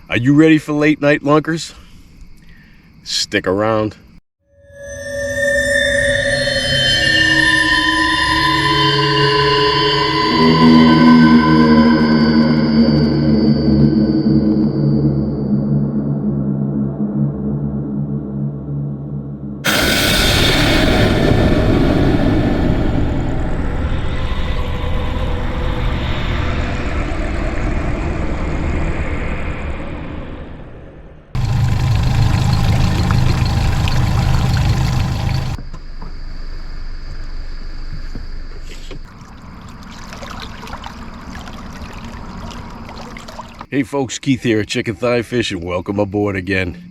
Are you ready for late night lunkers? Stick around. Hey folks, Keith here at Chicken Thigh Fish, and welcome aboard again.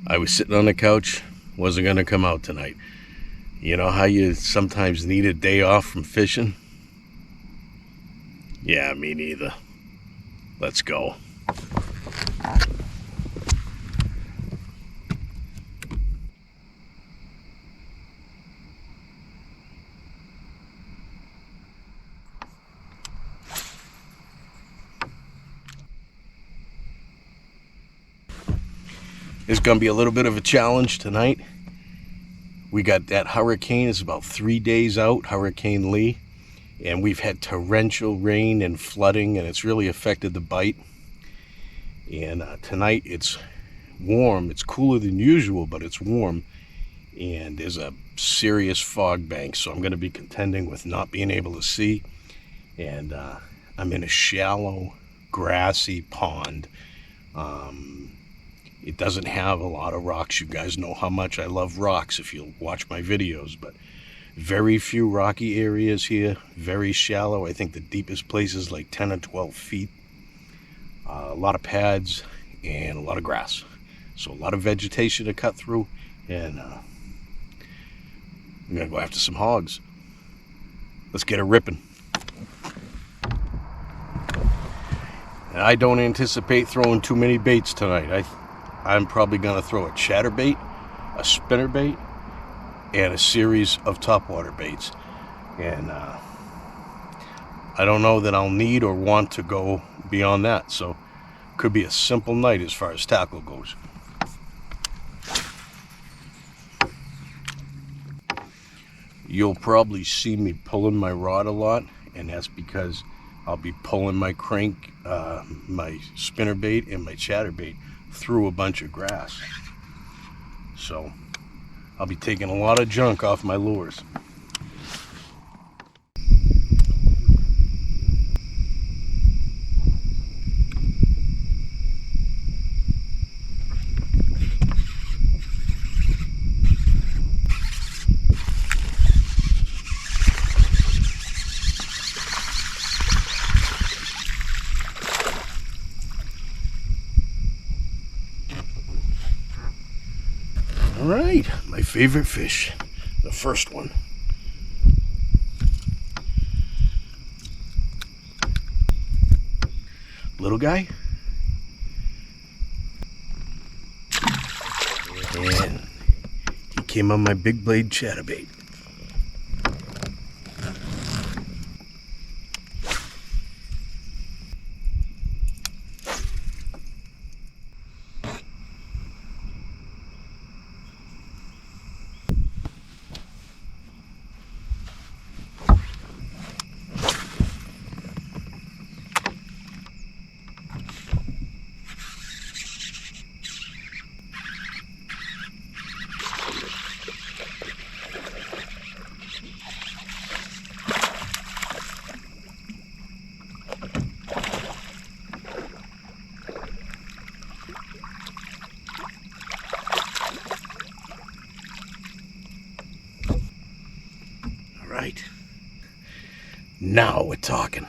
I was sitting on the couch, wasn't gonna come out tonight. You know how you sometimes need a day off from fishing? Yeah, me neither. Let's go. It's gonna be a little bit of a challenge tonight. We got that hurricane. It's about 3 days out, Hurricane Lee, and we've had torrential rain and flooding, and it's really affected the bite. And tonight it's warm. It's cooler than usual, but it's warm, and there's a serious fog bank, so I'm going to be contending with not being able to see. And I'm in a shallow, grassy pond. It doesn't have a lot of rocks. You guys know how much I love rocks if you'll watch my videos, but very few rocky areas here, very shallow. I think the deepest place is like 10 or 12 feet. A lot of pads and a lot of grass. So a lot of vegetation to cut through, and I'm gonna go after some hogs. Let's get it ripping. And I don't anticipate throwing too many baits tonight. I'm probably gonna throw a chatterbait, a spinnerbait, and a series of topwater baits. And I don't know that I'll need or want to go beyond that. So could be a simple night as far as tackle goes. You'll probably see me pulling my rod a lot, and that's because I'll be pulling my crank, my spinnerbait and my chatterbait through a bunch of grass. So I'll be taking a lot of junk off my lures. All right, my favorite fish, the first one. Little guy. And he came on my big blade chatterbait. Right. Now we're talking.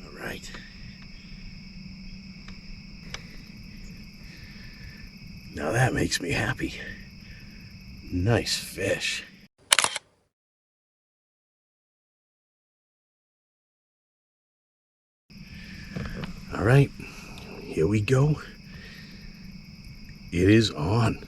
All right. Now that makes me happy. Nice fish. All right, here we go. It is on.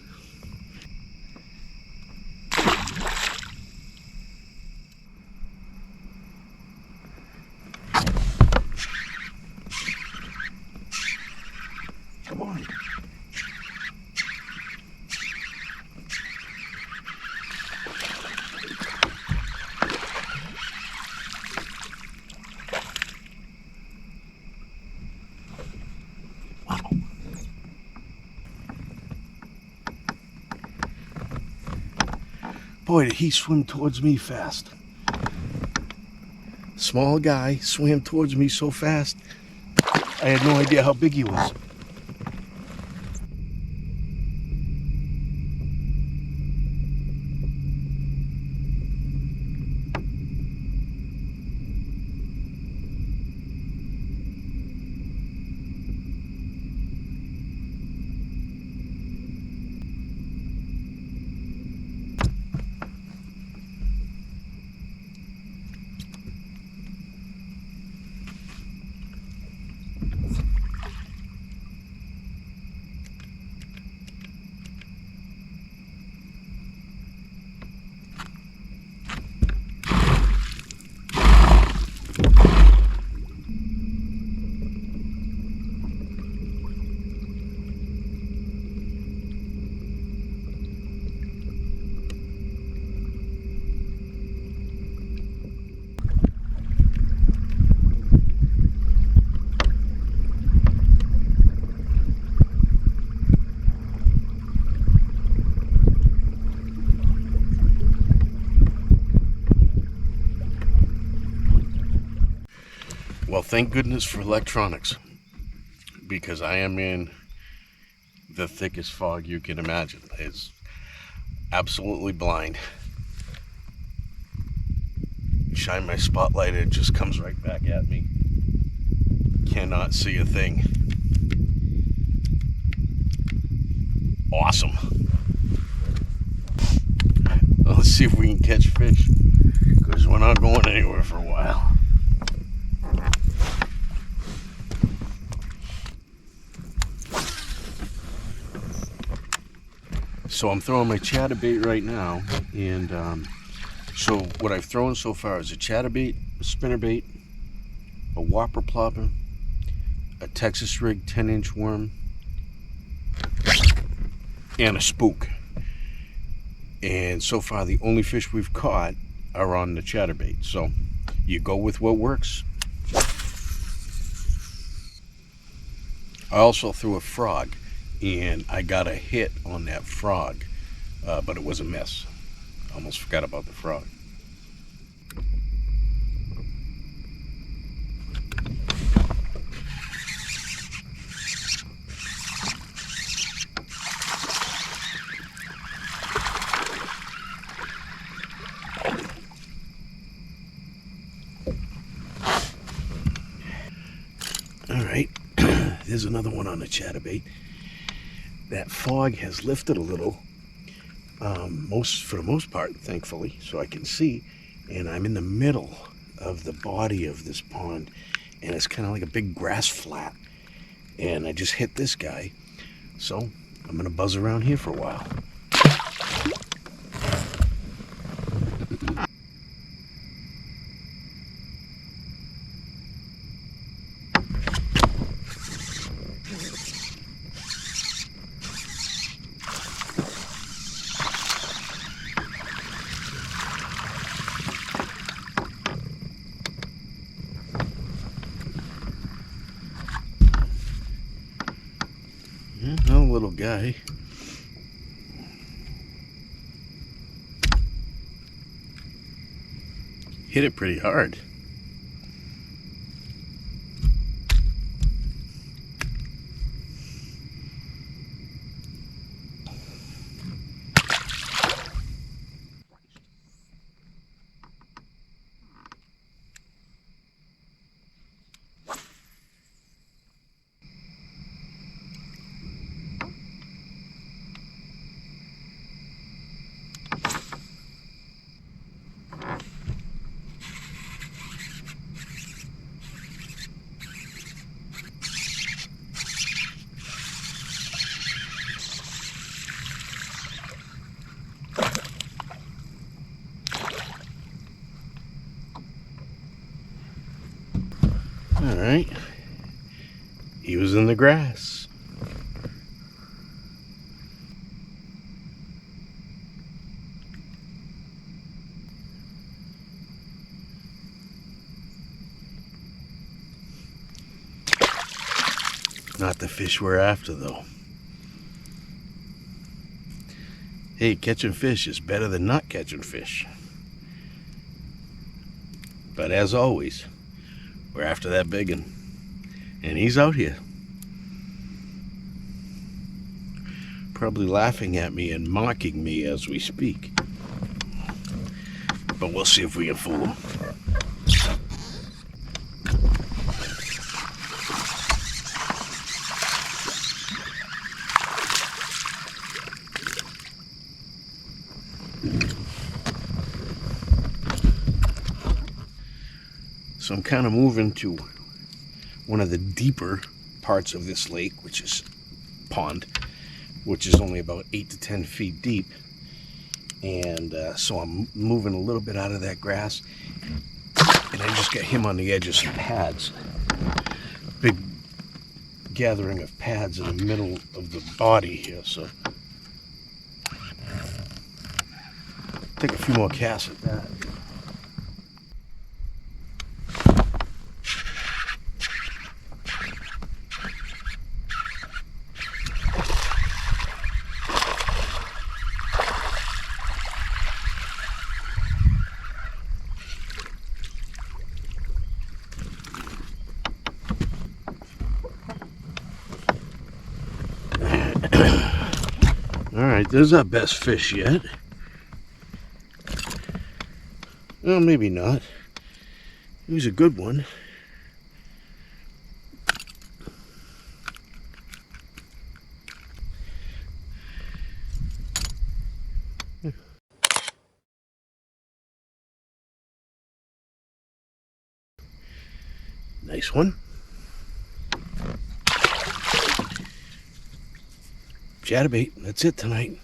Boy, did he swim towards me fast. Small guy swam towards me so fast, I had no idea how big he was. Well, thank goodness for electronics, because I am in the thickest fog you can imagine. It's absolutely blind. Shine my spotlight, it just comes right back at me. Cannot see a thing. Awesome. Well, let's see if we can catch fish, because we're not going anywhere for a while. So I'm throwing my chatterbait right now, and so what I've thrown so far is a chatterbait, a spinnerbait, a whopper plopper, a Texas rig 10-inch worm, and a spook. And so far the only fish we've caught are on the chatterbait. So you go with what works. I also threw a frog, and I got a hit on that frog, but it was a miss. Almost forgot about the frog. All right, there's another one on the chatterbait. That fog has lifted a little, for the most part, thankfully, so I can see. And I'm in the middle of the body of this pond, and it's kind of like a big grass flat. And I just hit this guy, so I'm gonna buzz around here for a while. Yeah, no little guy. Hit it pretty hard. All right, he was in the grass. Not the fish we're after, though. Hey, catching fish is better than not catching fish. But as always, we're after that big one. And he's out here. Probably laughing at me and mocking me as we speak. But we'll see if we can fool him. So I'm kind of moving to one of the deeper parts of this lake, which is pond, which is only about 8 to 10 feet deep. And so I'm moving a little bit out of that grass, and I just got him on the edge of some pads. Big gathering of pads in the middle of the body here, so take a few more casts at that. Alright, there's our best fish yet. Well, maybe not. He was a good one. Nice one. Chatterbait, that's it tonight.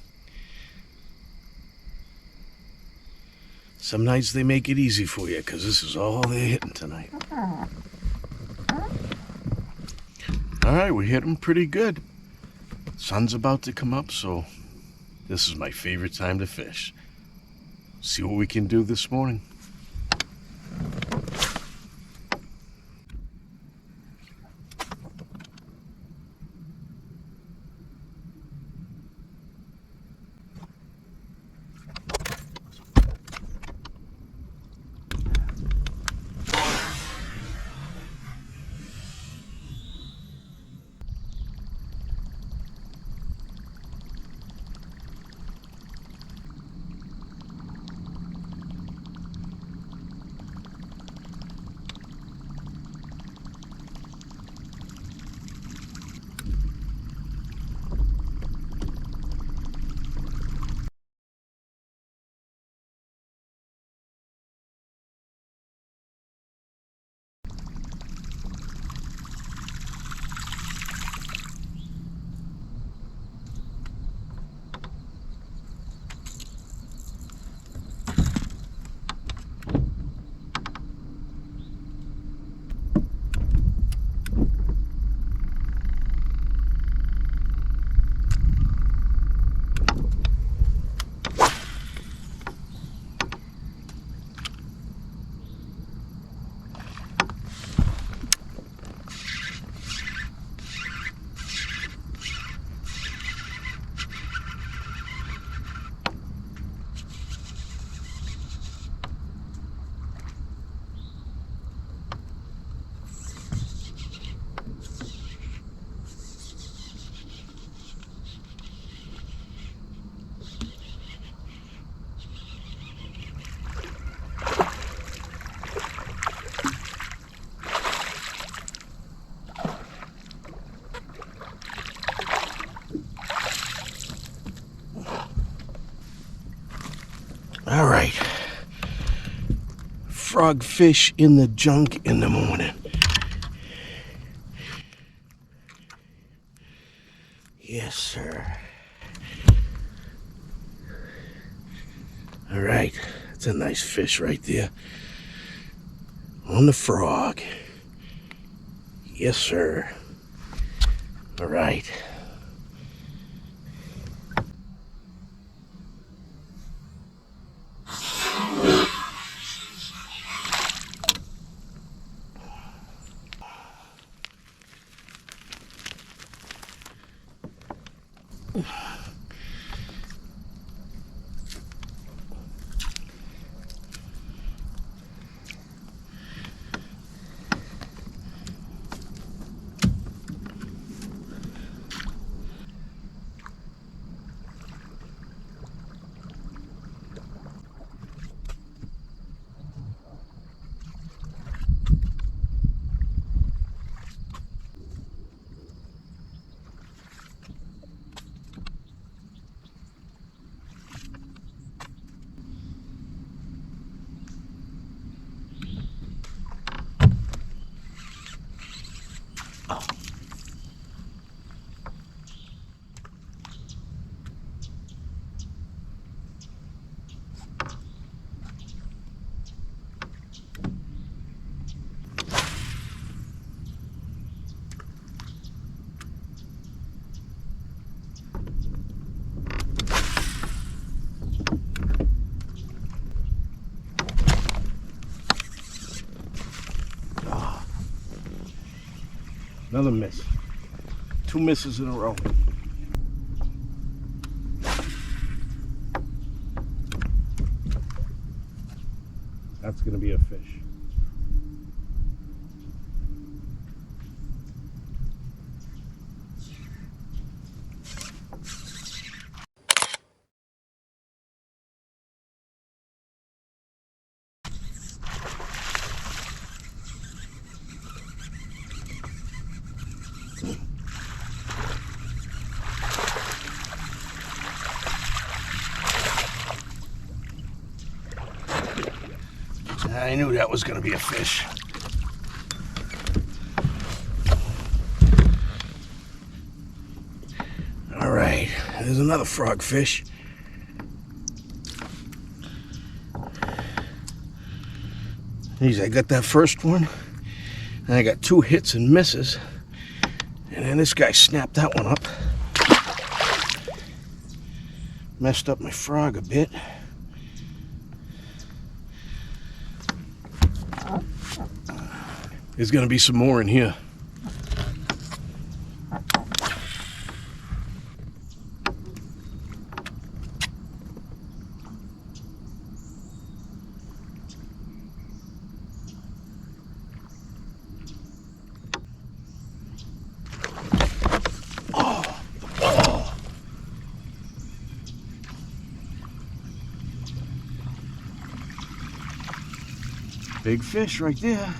Some nights they make it easy for you because this is all they're hitting tonight. Alright, we hit them pretty good. Sun's about to come up, so this is my favorite time to fish. See what we can do this morning. All right. Frogfish in the junk in the morning. Yes, sir. All right. That's a nice fish right there. On the frog. Yes, sir. All right. Another miss. 2 misses in a row. That's going to be a fish. I knew that was going to be a fish. All right, there's another frogfish. Geez, I got that first one, and I got 2 hits and misses, and then this guy snapped that one up. Messed up my frog a bit. There's gonna be some more in here. Oh. Big fish right there.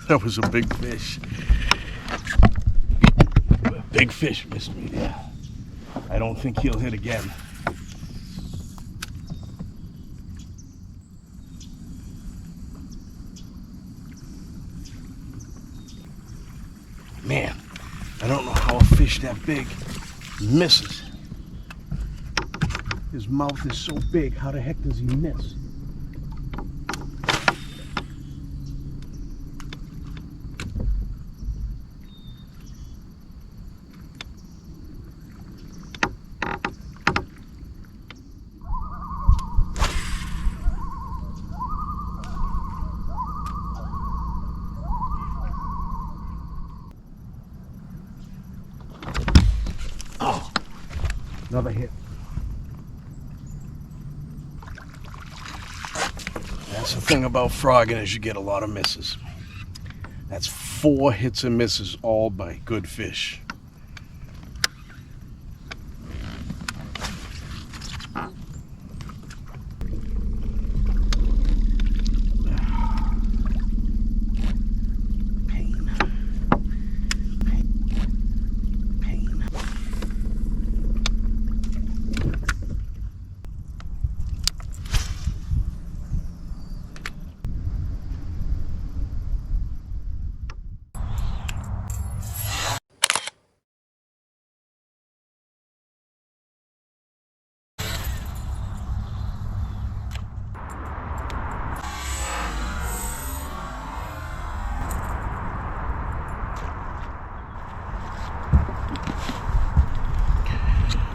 That was a big fish. Big fish missed me there. I don't think he'll hit again. Man, I don't know how a fish that big misses. His mouth is so big, how the heck does he miss? Oh, another hit. That's the thing about frogging, is you get a lot of misses. That's 4 hits and misses, all by good fish.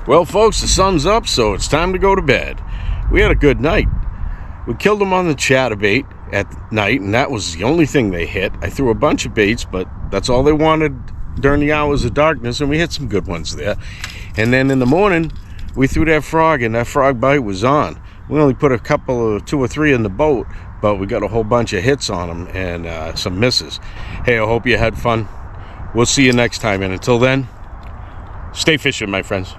Well, folks, the sun's up, so it's time to go to bed. We had a good night. We killed them on the chatterbait at night, and that was the only thing they hit. I threw a bunch of baits, but that's all they wanted during the hours of darkness, and we hit some good ones there. And then in the morning, we threw that frog, and that frog bite was on. We only put a couple of 2 or 3 in the boat, but we got a whole bunch of hits on them and some misses. Hey, I hope you had fun. We'll see you next time, and until then, stay fishing, my friends.